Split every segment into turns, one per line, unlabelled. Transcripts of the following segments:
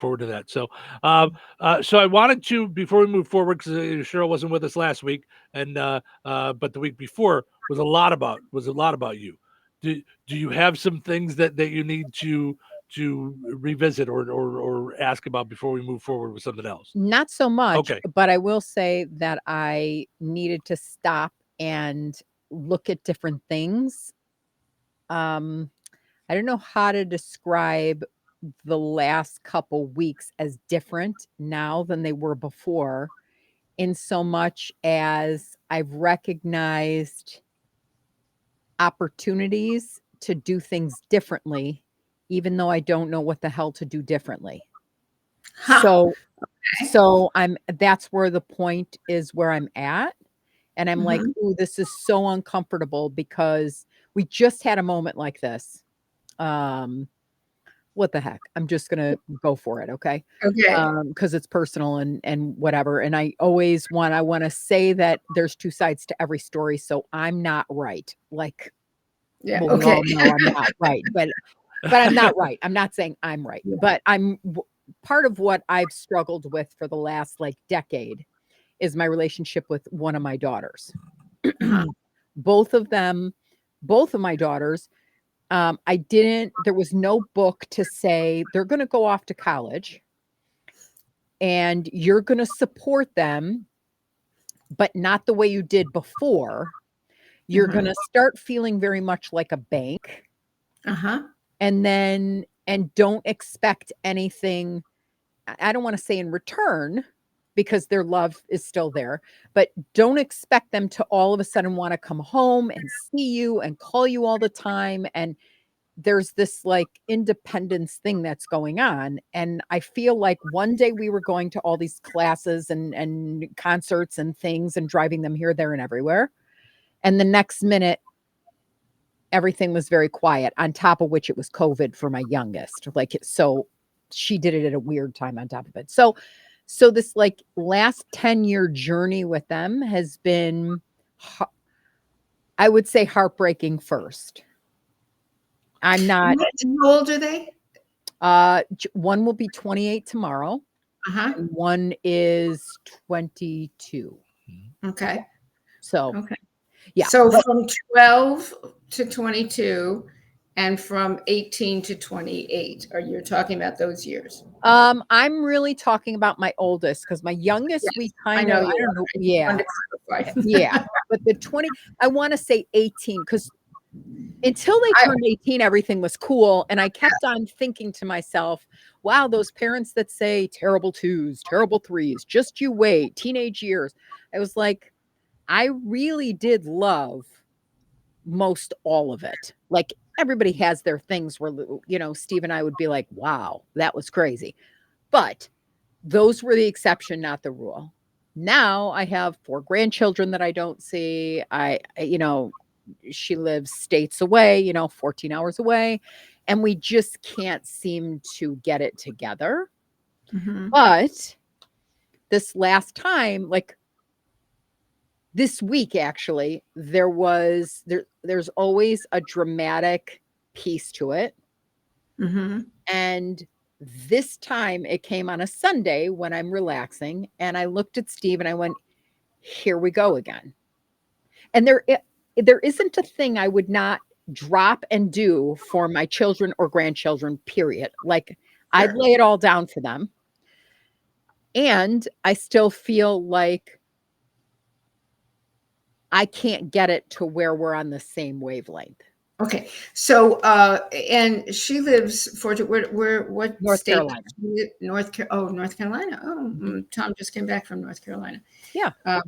forward to that. So, so I wanted to, before we move forward, because Cheryl wasn't with us last week, and but the week before was a lot about you. Do you have some things that you need to revisit or ask about before we move forward with something else?
Not so much,
Okay.
but I will say that I needed to stop and look at different things. Um, I don't know how to describe the last couple weeks as different now than they were before, in so much as I've recognized opportunities to do things differently, even though I don't know what the hell to do differently.
Huh.
So
Okay.
I'm that's where the point is where I'm at. And I'm like,
Mhm.
"Ooh, this is so uncomfortable," because we just had a moment like this. Um, what the heck? I'm just gonna go for it, okay?
Okay.
Because it's personal and whatever. And I wanna say that there's 2 sides to every story, so I'm not right. Like,
Yeah.
well, we
Okay.
all know I'm not right, but I'm not right. I'm not saying I'm right,
Yeah.
but part of what I've struggled with for the last, like, decade is my relationship with one of my daughters.
Uh-huh.
Both of them both of my daughters, I didn't there was no book to say, "They're gonna go off to college, and you're gonna support them, but not the way you did before. You're
Mhm.
gonna start feeling very much like a bank,
Uh-huh.
and don't expect anything." I don't wanna say in return, because their love is still there, but don't expect them to all of a sudden wanna come home and see you and call you all the time, and there's this, like, independence thing that's going on, and I feel like one day we were going to all these classes and concerts and things and driving them here, there, and everywhere, and the next minute, everything was very quiet, on top of which it was COVID for my youngest, like, so she did it at a weird time on top of it. So this, like, last 10-year journey with them has been, ha I would say, heartbreaking first. I'm not
How old are they?
j one will be 28 tomorrow,
Uh-huh.
and one is 22.
Okay.
So,
Okay.
yeah,
So
but
from 12 to 22 and from 18 to 28, are you talking about those years?
I'm really talking about my oldest, because my youngest, we
Yes, I
kind
know
of
you
I don't
are.
know,
I just
yeah,
wanted to clarify.
yeah, but the 20, I wanna say 18, because until they
I
turned 18, everything was cool, and I kept
Yes.
on thinking to myself, "Wow, those parents that say terrible 2s, terrible 3s, just you wait, teenage years." I was like, I really did love most all of it. Like, everybody has their things where, Steve and I would be like, "Wow, that was crazy." But those were the exception, not the rule. Now I have 4 grandchildren that I don't see. She lives states away, 14 hours away, and we just can't seem to get it together.
Mhm.
But this last time, like this week actually, there's always a dramatic piece to it.
Mhm.
And this time it came on a Sunday when I'm relaxing, and I looked at Steve and I went, "Here we go again." And there isn't a thing I would not drop and do for my children or grandchildren, period. Like, I'd
Sure.
lay it all down for them. And I still feel like I can't get it to where we're on the same wavelength.
Okay. So, and she lives what
North
state?
Carolina.
North Carolina. Oh,
Mhm.
Tom just came back from North Carolina,
Yeah.
um,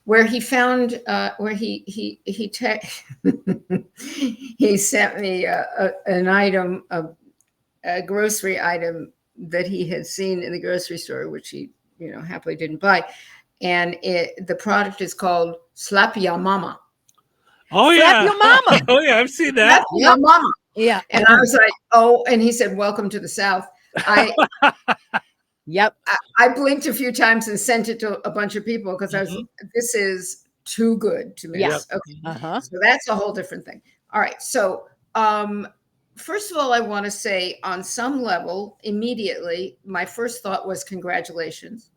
where he found, where he sent me an item, a grocery item that he had seen in the grocery store, which he, happily didn't buy. And the product is called Slap Ya Mama.
Oh
Slap
yeah.
your mama.
Oh yeah, I've seen
Slap
that.
Ya
Yep.
Mama.
Yeah.
And I was like, oh, and he said, welcome to the South. I,
Yep.
I blinked a few times and sent it to a bunch of people because
Mhm.
this is too good to
Yeah.
Yep.
miss. Okay.
Uh-huh.
So that's a whole different thing. All right. So, first of all, I want to say on some level, immediately, my first thought was congratulations,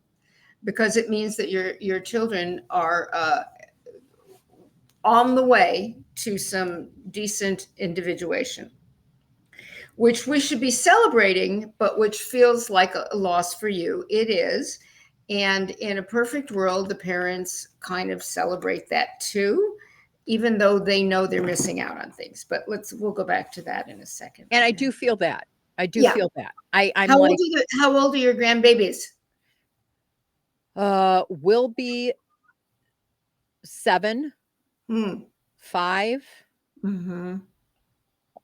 because it means that your children are on the way to some decent individuation, which we should be celebrating, but which feels like a loss for you. It is. And in a perfect world, the parents kind of celebrate that too, even though they know they're missing out on things. But we'll go back to that in a second.
And I do feel that. I do
Yeah.
feel that. I'm
How
like,
old are how old are your grandbabies?
will be 7,
Hmm.
5,
Mm-hmm.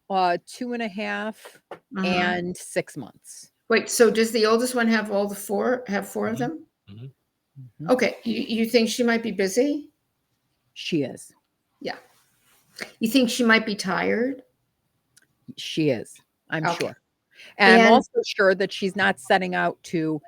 2.5,
Uh-huh.
and 6 months.
Wait, so does the oldest one have all the four? Have 4 of them?
Mhm.
Okay. You think she might be busy?
She is.
Yeah. You think she might be tired?
She is. I'm
Okay.
sure. And I'm
And
also sure that she's not setting out to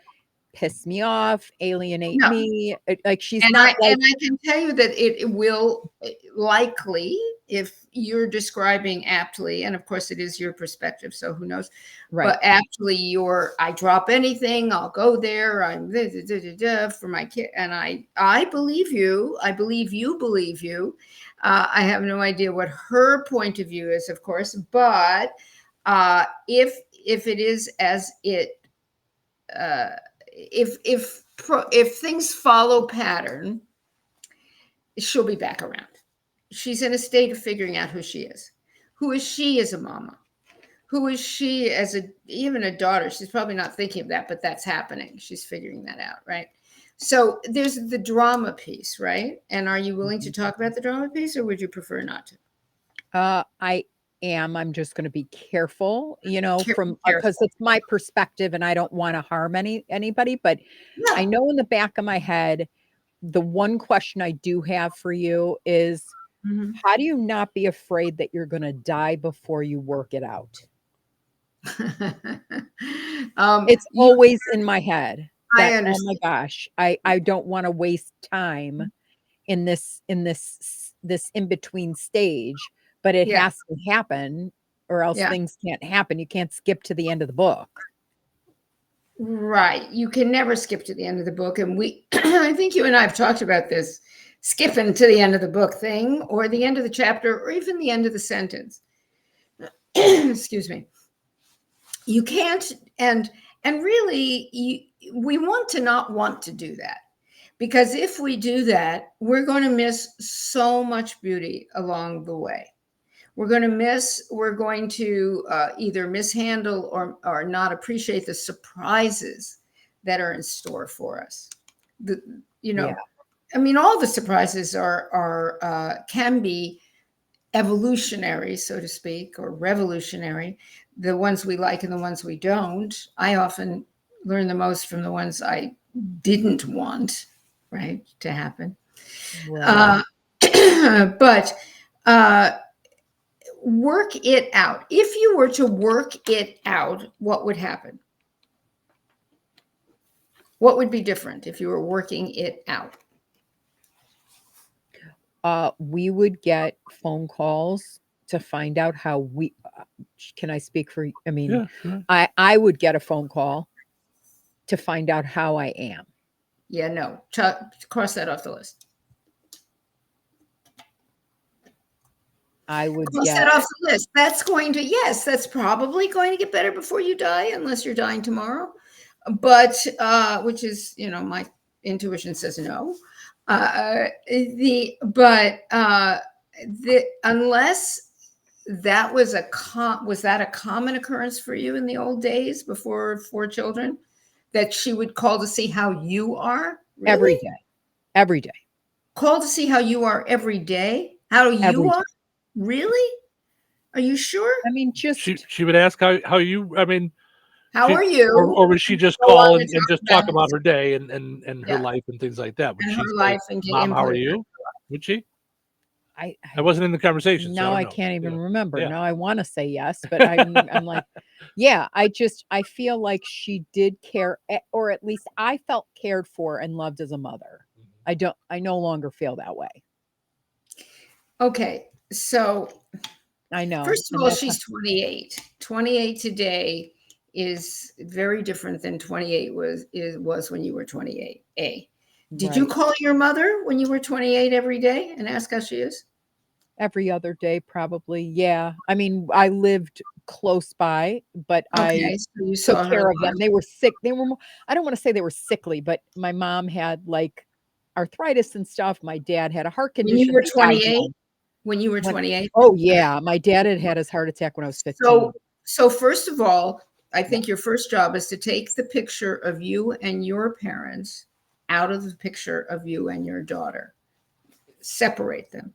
piss me off, alienate
no.
me. Like she's
And
not like,
I can tell you that it will likely, if you're describing aptly, and of course it is your perspective, so who knows,
right.
but aptly I drop anything, I'll go there, I'm for my kid, and I believe you. I believe you believe you. I have no idea what her point of view is, of course, but if it is as it if things follow pattern, she'll be back around. She's in a state of figuring out who she is. Who is she as a mama? Who is she as even a daughter? She's probably not thinking of that, but that's happening. She's figuring that out, right? So there's the drama piece, right? And are you willing to talk about the drama piece, or would you prefer not to?
I am. I'm just going to be careful, from
Careful.
because it's my perspective and I don't want to harm anybody. But I
No.
know in the back of my head, the one question I do have for you is,
Mhm.
how do you not be afraid that you're going to die before you work it out? It's always in my head
I
that, oh my
understand.
gosh, I don't want to waste time in this in between stage, but it
Yeah.
has to happen or else
Yeah.
things can't happen. You can't skip to the end of the book.
Right. You can never skip to the end of the book. And I think you and I have talked about this skipping to the end of the book thing, or the end of the chapter, or even the end of the sentence. Excuse me. You can't, and really, we want to not want to do that. Because if we do that, we're going to miss so much beauty along the way. We're going to either mishandle or not appreciate the surprises that are in store for us.
Yeah.
I mean, all the surprises can be evolutionary, so to speak, or revolutionary. The ones we like and the ones we don't. I often learn the most from the ones I didn't want, right, to happen.
Right.
But work it out. If you were to work it out, what would happen? What would be different if you were working it out?
We would get phone calls to find out how can I speak for, I mean,
Yeah, sure.
I would get a phone call to find out how I am.
Yeah, no, cross that off the list.
I would
Cross
get
that off the list. That's probably going to get better before you die, unless you're dying tomorrow. But which is, my intuition says no. Unless that was was that a common occurrence for you in the old days before 4 children, that she would call to see how you are? Really?
every day. Every day.
Call to see how you are every day? How you
Every
are?
day.
Really? Are you sure?
I mean, just
She would ask how you. I mean,
How are you?
or would she just
Go
call
on
and
and
just talk about her day and her
Yeah.
life and things like that? Would
And
she
her
say,
life and get
"Mom, how are
input.
you?" Would she?
I
I wasn't in the conversation, so I
now
don't
I
know.
can't even
Yeah.
remember.
Yeah.
Now I want to say yes, but I'm like, yeah, I feel like she did care, or at least I felt cared for and loved as a mother. I no longer feel that way.
Okay, so
I know.
First of
And
all,
that's
she's 28. 28 today is very different than 28 was when you were 28. Did you
right.
call your mother when you were 28 every day and ask how she is?
Every other day, probably. Yeah. I mean, I lived close by, but I
Okay, so you
took
saw her a
care of them.
lot.
They were sick. They were, I don't want to say they were sickly, but my mom had like arthritis and stuff. My dad had a heart
When you
condition.
were
They died
28?
young.
When you were
When,
28?
oh, yeah. My dad had had his heart attack when I was
So
15.
so first of all, I
Yeah.
think your first job is to take the picture of you and your parents out of the picture of you and your daughter. Separate them.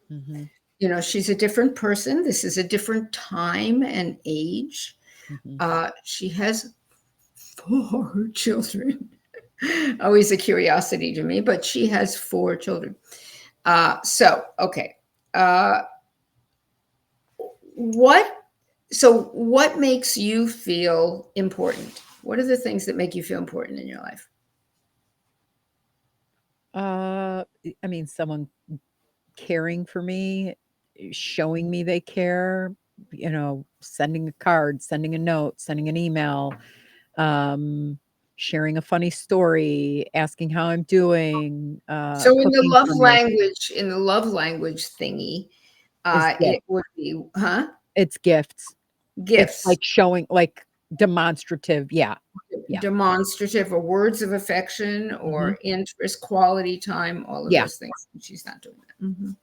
Hmm.
You know, she's a different person. This is a different time and age.
Hmm.
She has 4 children. Always a curiosity to me, but she has 4 children. Okay. Uh, what what makes you feel important? What are the things that make you feel important in your life?
I mean, someone caring for me, showing me they care, sending a card, sending a note, sending an email, um, sharing a funny story, asking how I'm doing,
So
cooking for me
in the love language thingy,
is gift.
it would be, huh?
It's gifts. It's
Gifts,
like showing like demonstrative. Yeah. Yeah.
demonstrative or words of affection
Mhm.
or interest, quality time, all of
Yeah.
those things. She's not doing that. Mhm.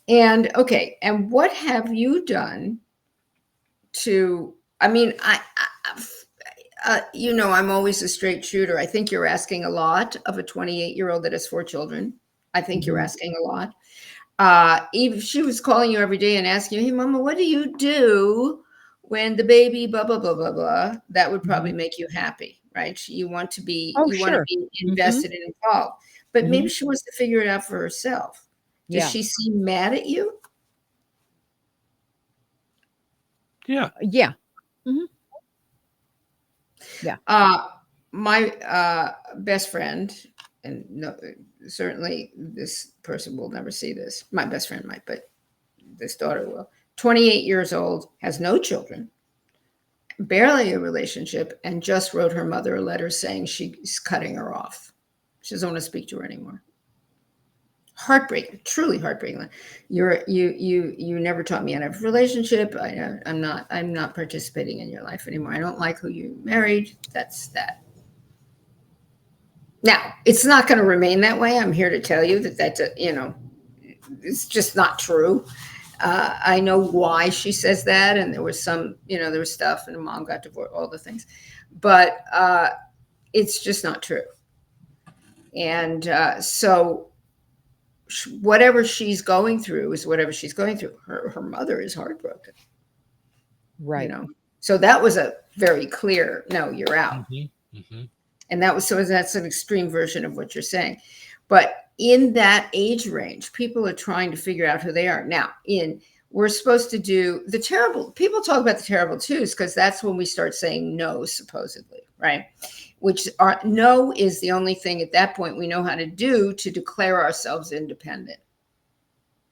And okay, and what have you done to? I mean, I'm always a straight shooter. I think you're asking a lot of a 28-year-old that has 4 children. I think you're
Mhm.
asking a lot. If she was calling you every day and asking you, "Hey, Mama, what do you do when the baby blah blah blah blah blah?" That would probably
Mhm.
make you happy, right?
Oh,
You want to
sure.
be
Mhm.
invested and involved. But maybe
Mhm.
she wants to figure it out for herself. Does
Yeah.
she seem mad at you?
Yeah.
Yeah. Mhm. Yeah.
My best friend, and no, certainly this person will never see this. My best friend might, but this daughter will. 28 years old, has no children, barely a relationship, and just wrote her mother a letter saying she's cutting her off. She doesn't want to speak to her anymore. Heartbreaking, truly heartbreaking. You never taught me how to have a relationship. I'm not participating in your life anymore. I don't like who you married. That's that. Now, it's not going to remain that way. I'm here to tell you that it's just not true. I know why she says that, and there was there was stuff, and mom got divorced, all the things, but it's just not true. And so, whatever she's going through is whatever she's going through. Her mother is heartbroken, you
Right.
know. So that was a very clear no, you're out.
Hmm. Hmm.
And that's an extreme version of what you're saying. But in that age range, people are trying to figure out who they are. Now, we're supposed to do the terrible, people talk about the terrible twos because that's when we start saying no, supposedly, right? Which are no is the only thing at that point we know how to do to declare ourselves independent,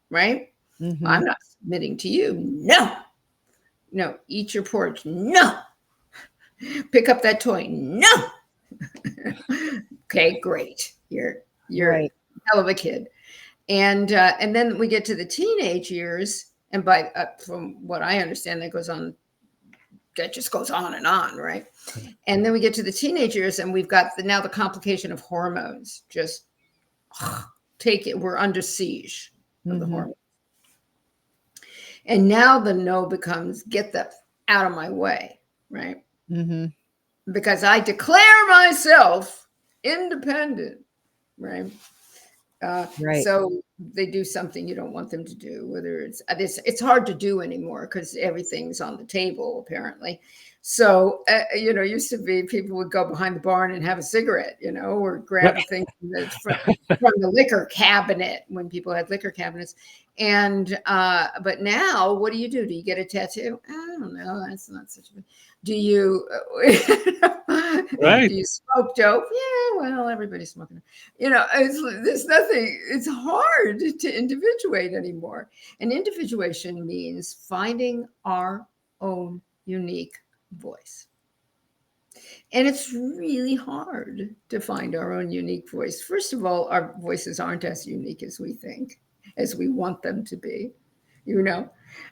right?
Mhm.
I'm not submitting to you. No, no, eat your porridge. No, pick up that toy. No. Okay, great. You're
Right.
hell of a kid. And then we get to the teenage years, and from what I understand, that just goes on, right? And then we get to the teenage years, and we've got now the complication of hormones. Just take it. We're under siege of the
Mhm.
hormones, and now the no becomes get the out of my way, right?
Mhm.
Because I declare myself independent, right?
Right.
So they do something you don't want them to do, whether it's hard to do anymore because everything's on the table apparently. So used to be people would go behind the barn and have a cigarette, or grab a thing from the liquor cabinet when people had liquor cabinets. And but now, what do you do? Do you get a tattoo? I don't know. That's not such a. Do you do
Right.
you smoke dope? Yeah, well, everybody's smoking. There's nothing, it's hard to individuate anymore. And individuation means finding our own unique voice. And it's really hard to find our own unique voice. First of all, our voices aren't as unique as we think, as we want them to be. You know,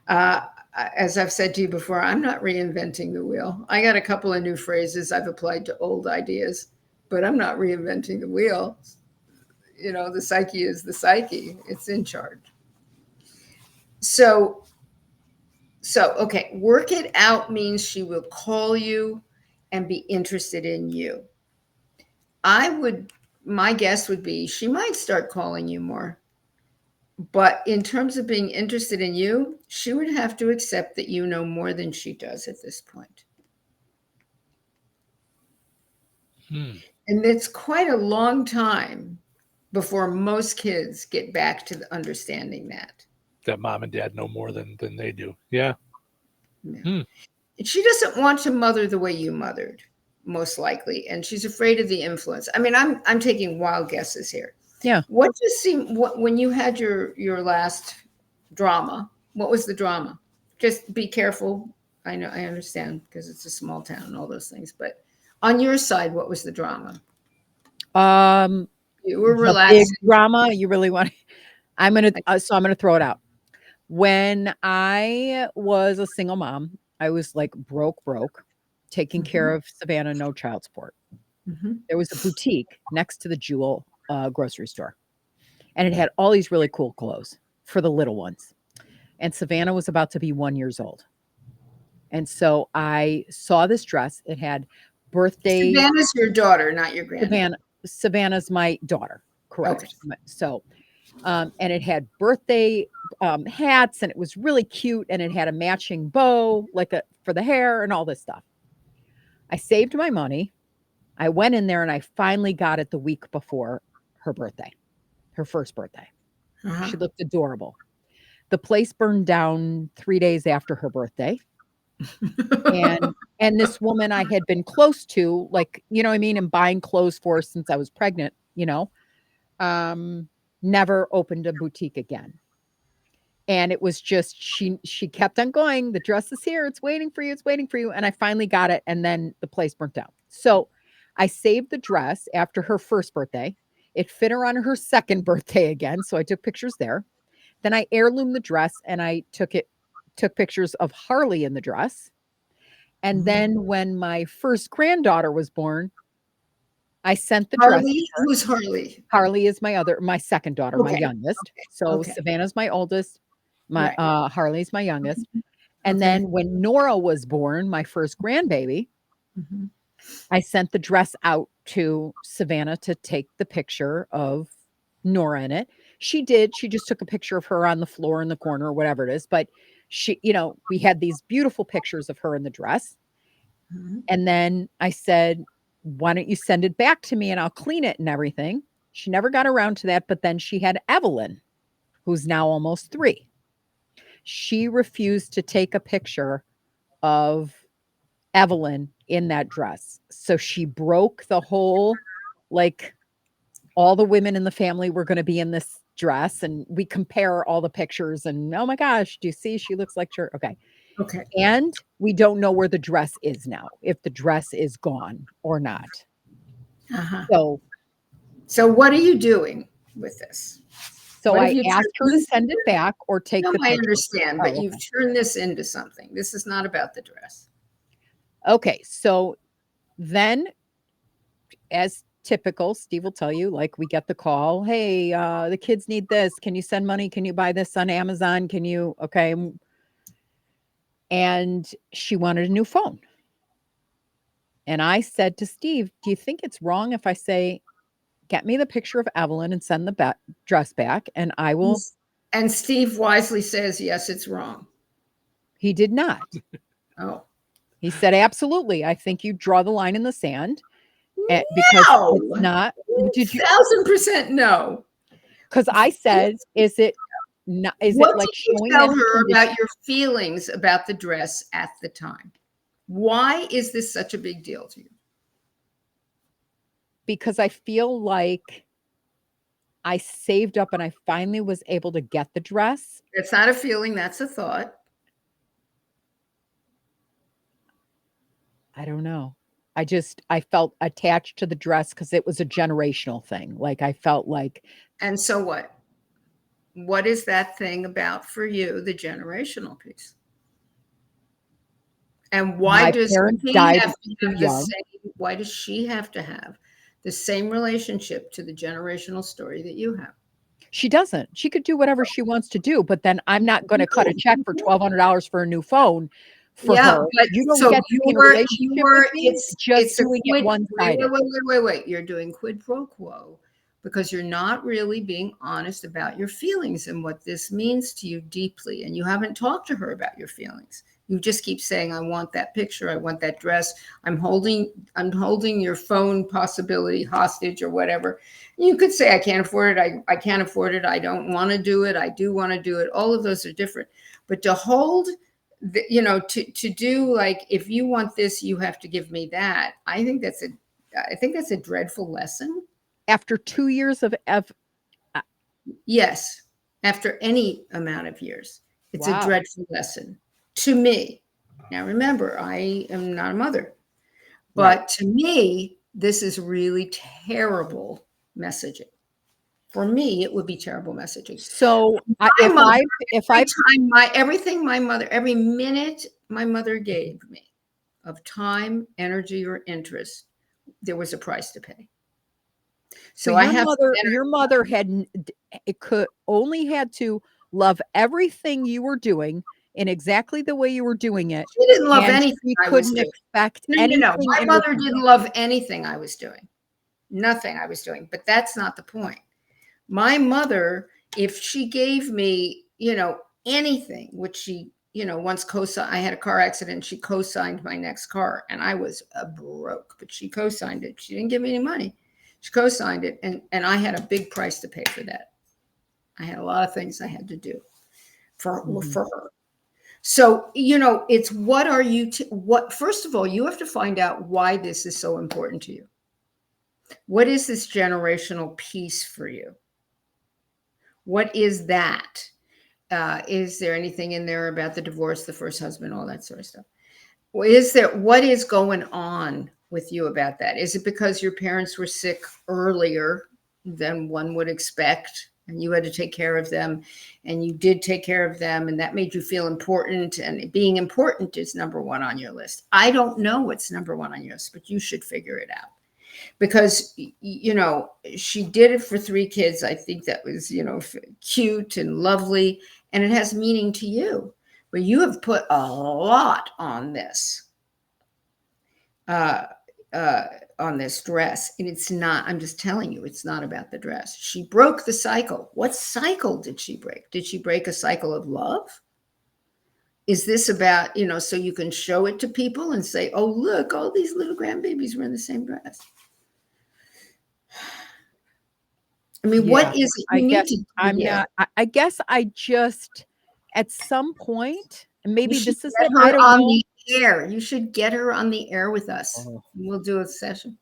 uh, as I've said to you before, I'm not reinventing the wheel. I got a couple of new phrases I've applied to old ideas, but I'm not reinventing the wheel. The psyche is the psyche. It's in charge. So okay, work it out means she will call you and be interested in you. My guess would be she might start calling you more. But in terms of being interested in you, she would have to accept that you know more than she does at this point. And it's quite a long time before most kids get back to understanding that
mom and dad know more than they do. Yeah.
She doesn't want to mother the way you mothered, most likely, and she's afraid of the influence. I mean, I'm taking wild guesses here.
Yeah.
What just seemed when you had your last drama? What was the drama? Just be careful. I know, I understand, because it's a small town and all those things. But on your side, what was the drama? You were relaxed.
Big drama. You really want? I'm gonna throw it out. When I was a single mom, I was like broke, taking care of Savannah, no child support. There was a boutique next to the Jewel grocery store, and it had all these really cool clothes for the little ones. And Savannah was about to be 1 year old. And so I saw this dress. It had birthday.
Savannah's your daughter, not your granddaughter.
Savannah's my daughter. Correct. Okay. So, and it had birthday hats, and it was really cute. And it had a matching bow, for the hair and all this stuff. I saved my money. I went in there and I finally got it the week before her birthday, her first birthday. She looked adorable. The place burned down 3 days after her birthday. and this woman I had been close to, and buying clothes for since I was pregnant, never opened a boutique again. And it was just, she kept on going. The dress is here. It's waiting for you. It's waiting for you. And I finally got it. And then the place burnt down. So I saved the dress after her first birthday. It fit her on her second birthday again. So I took pictures there. Then I heirloomed the dress and I took pictures of Harley in the dress. And then when my first granddaughter was born, I sent the dress.
Who's Harley?
Harley is my second daughter, my youngest. Okay. So Savannah's my oldest. Harley's my youngest. And then when Nora was born, my first grandbaby, I sent the dress out to Savannah to take the picture of Nora in it. She just took a picture of her on the floor in the corner or whatever it is. But we had these beautiful pictures of her in the dress. And then I said, why don't you send it back to me and I'll clean it and everything. She never got around to that. But then she had Evelyn, who's now almost 3. She refused to take a picture of Evelyn in that dress. So she broke the whole, all the women in the family were going to be in this dress, and we compare all the pictures and, oh my gosh, do you see? She looks like her. Okay. And we don't know where the dress is now, if the dress is gone or not.
So what are you doing with this?
So I asked her to send it back or take the picture.
I understand, but you've turned this into something. This is not about the dress.
Okay. So then, as typical, Steve will tell you, we get the call. Hey, the kids need this. Can you send money? Can you buy this on Amazon? Can you? Okay. And she wanted a new phone. And I said to Steve, do you think it's wrong if I say, get me the picture of Evelyn and send the dress back, and I will.
And Steve wisely says, yes, it's wrong.
He did not. He said, absolutely. I think you draw the line in the sand. Because it's not. Did you?
1,000% no.
Because I said, is it not? Is
what
it like
did you tell her about your feelings about the dress at the time? Why is this such a big deal to you?
because I feel like I saved up and I finally was able to get the dress.
It's not a feeling, that's a thought.
I don't know. I felt attached to the dress because it was a generational thing. Like I felt like
And so what? What is that thing about for you, the generational piece? And why
my
does
parents
he
died
have to
too
have the
young.
same, why does she have to have the same relationship to the generational story that you have?
She doesn't. She could do whatever she wants to do, but then I'm not going to cut a check for $1,200 for a new phone for
Yeah,
her.
but
You don't
so
get to be in a relationship with me just
it's a
doing it
quid.
one-sided.
Wait. You're doing quid pro quo because you're not really being honest about your feelings and what this means to you deeply. And you haven't talked to her about your feelings. You just keep saying, I want that picture, I want that dress. I'm holding your phone possibility hostage or whatever. You could say, I can't afford it, I can't afford it, I don't want to do it, I do want to do it. All of those are different. But to hold to do like, if you want this, you have to give me that. I think that's a dreadful lesson.
After 2 years of
Yes, after any amount of years, it's a
wow.
dreadful lesson to me. Now, remember, I am not a mother,
Right.
but to me, this is really terrible messaging. For me, it would be terrible messaging.
So
My
if
mother,
I
everything my mother, every minute my mother gave me of time, energy, or interest, there was a price to pay.
so
So I have
your mother it could only had to love everything you were doing in exactly the way you were doing it,
she didn't love
and
anything
she
I was
couldn't
doing.
expect
No.
anything
My
in
mother
return.
didn't love anything I was doing. Nothing I was doing. But that's not the point. My mother, if she gave me, anything, which she, once co-signed, I had a car accident, she co-signed my next car, and I was broke, but she co-signed it. She didn't give me any money. She co-signed it, and I had a big price to pay for that. I had a lot of things I had to do for her. So, it's what are you, first of all, you have to find out why this is so important to you. What is this generational piece for you? What is that? Is there anything in there about the divorce, the first husband, all that sort of stuff? What is going on with you about that? Is it because your parents were sick earlier than one would expect, and you had to take care of them, and you did take care of them, and that made you feel important, and being important is number one on your list? I don't know what's number one on your list, but you should figure it out. Because she did it for 3 kids. I think that was cute and lovely, and it has meaning to you, but you have put a lot on this uh, on this dress, and it's not, I'm just telling you, it's not about the dress. She broke the cycle. What cycle did she break? Did she break a cycle of love? Is this about, so you can show it to people and say, oh, look, all these little grandbabies were in the same dress? I mean,
Yeah,
what is it you need to do?
I'm
here?
not. I guess I just at some point, and
You
maybe
should
this is
get
it. I
her
don't
on
know.
the air. You should get her on the air with us.
Oh,
We'll do a session.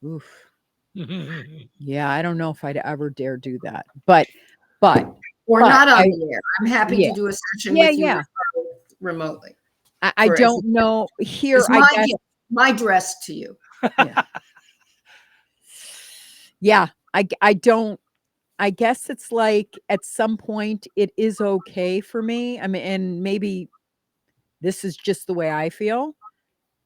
oof. Yeah, I don't know if I'd ever dare do that. But
Or not on the air. I'm happy
yeah,
to do a session
yeah,
with you
yeah.
remotely.
I don't know. Here,
It's
I
my
guess.
gift, my dress to you.
Yeah. Yeah, I don't. I guess it's like at some point it is okay for me. I mean, and maybe this is just the way I feel.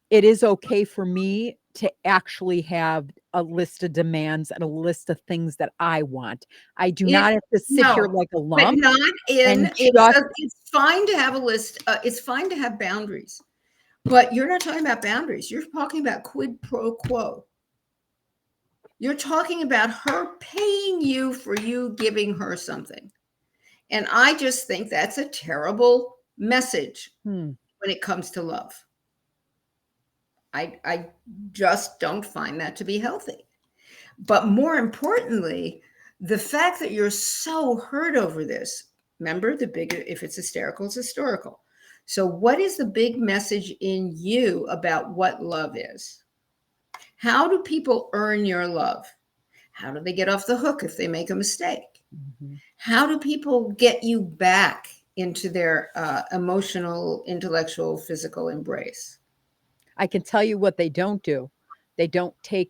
It is okay for me to actually have a list of demands and a list of things that I want. I do not have to sit here
No,
like a
but
lump
not in.
and just
It's fine to have a list. It's fine to have boundaries, but you're not talking about boundaries. You're talking about quid pro quo. You're talking about her paying you for you giving her something. And I just think that's a terrible message when it comes to love. I just don't find that to be healthy. But more importantly, the fact that you're so hurt over this, remember, the bigger, if it's hysterical, it's historical. So what is the big message in you about what love is? How do people earn your love? How do they get off the hook if they make a mistake?
Mhm.
How do people get you back into their emotional, intellectual, physical embrace?
I can tell you what they don't do. They don't take,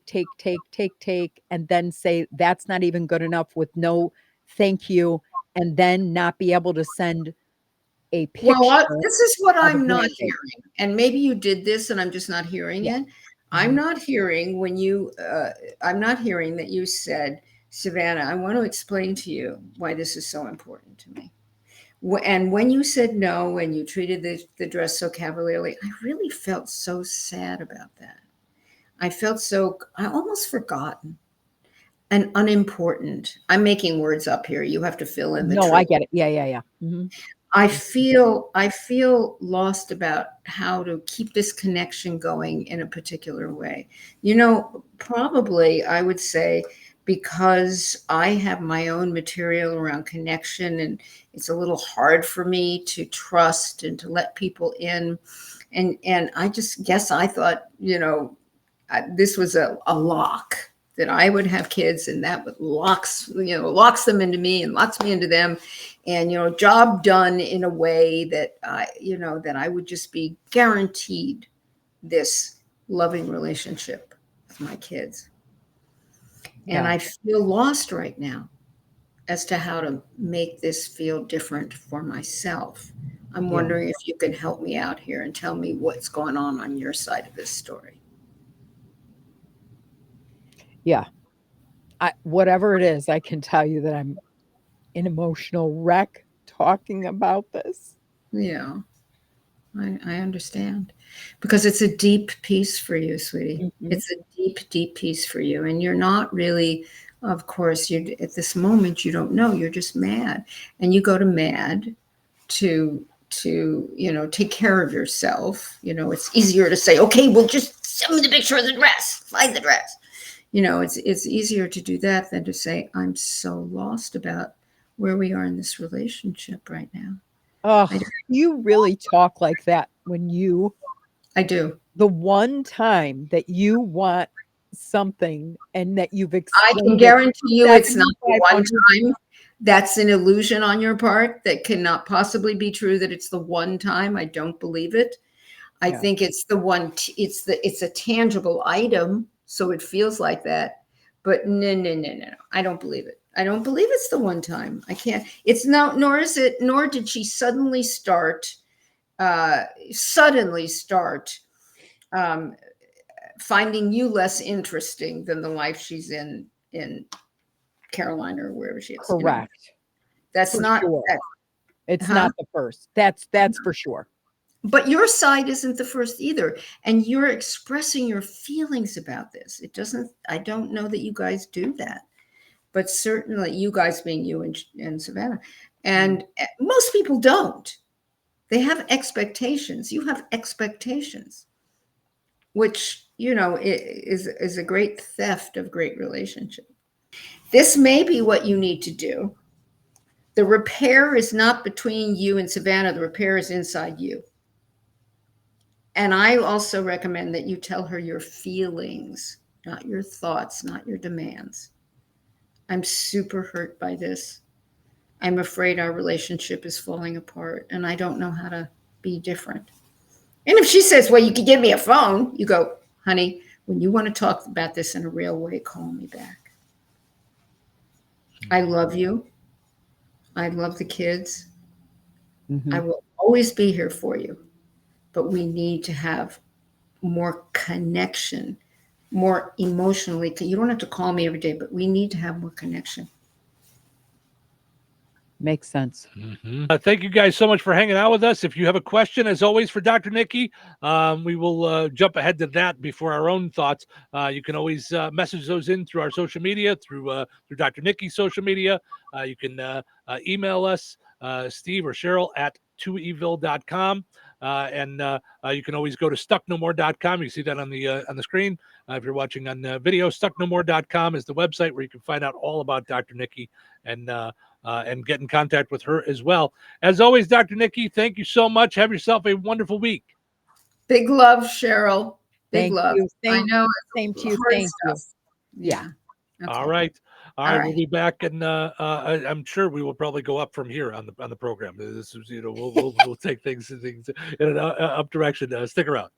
and then say, "That's not even good enough," with no thank you, and then not be able to send a
Well,
picture
this is what
of a
I'm not
handshake.
hearing. And maybe you did this and I'm just not hearing
Yeah.
it. I'm
Mhm.
not hearing I'm not hearing that you said, Savannah, I want to explain to you why this is so important to me. And when you said no and you treated the dress so cavalierly, I really felt so sad about that. I almost forgotten and unimportant. I'm making words up here. You have to fill in the
No, I
truth.
get it. Yeah, yeah, yeah. Mhm.
I feel lost about how to keep this connection going in a particular way. Probably I would say because I have my own material around connection and it's a little hard for me to trust and to let people in. And I just guess I thought, this was a lock that I would have kids and that would locks them into me and locks me into them. And, job done in a way that that I would just be guaranteed this loving relationship with my kids. And
Yeah,
I feel lost right now as to how to make this feel different for myself. I'm
yeah,
wondering if you can help me out here and tell me what's going on your side of this story.
yeah. Whatever it is, I can tell you that I'm an emotional wreck talking about this.
Yeah, I understand because it's a deep piece for you, sweetie.
Mhm.
It's a deep, deep piece for you. And you're not really, of course, you at this moment, you don't know. You're just mad. And you go to mad to take care of yourself. It's easier to say, okay, well, just send me the picture of the dress, find the dress. It's easier to do that than to say, I'm so lost about where we are in this relationship right now. I,
Ugh, you really talk like that when
I do.
the one time that you want something and that you've
I can
explained it
guarantee you it's not the one
7,500.
time. That's an illusion on your part that cannot possibly be true that it's the one time. I don't believe it. I
Yeah.
think it's the one it's a tangible item, so it feels like that. But no. I don't believe it. I don't believe it's the one time. I can't. It's not nor did she suddenly start um finding you less interesting than the life she's in Carolina or wherever she is.
Correct.
That's
For
not
sure.
that,
It's
huh?
not the first. That's for sure.
But your side isn't the first either, and you're expressing your feelings about this. It doesn't. I don't know that you guys do that, but certainly you guys being you and Savannah,
Mm.
and most people don't. They have expectations. You have expectations, which is a great theft of great relationship. This may be what you need to do. The repair is not between you and Savannah, the repair is inside you. And I also recommend that you tell her your feelings, not your thoughts, not your demands. I'm super hurt by this. I'm afraid our relationship is falling apart and I don't know how to be different. And if she says, well, you could give me a phone, you go, honey, when you want to talk about this in a real way, call me back. I love you. I love the kids. I
Mhm.
will always be here for you, but we need to have more connection, more emotionally. You don't have to call me every day, but we need to have more connection.
Makes sense.
Thank you guys so much for hanging out with us. If you have a question, as always, for Dr. Nicki, we will jump ahead to that before our own thoughts. You can always message those in through our social media, through Dr. Nicki's social media. You can email us, Steve or Cheryl at twoevil.com. And you can always go to stucknomore.com. You see that on the screen. If you're watching on video, stucknomore.com is the website where you can find out all about Dr. Nicki and get in contact with her as well. As always, Dr. Nicki, thank you so much. Have yourself a wonderful week.
Big love, Cheryl. Big
Thank
love.
you.
I know.
Same to you.
Hard
Thank you.
stuff.
Yeah.
All
Okay.
right. All
All
right.
right.
We'll be back, and I'm sure we will probably go up from here on the program. This is, we'll take things in an up direction. Stick around.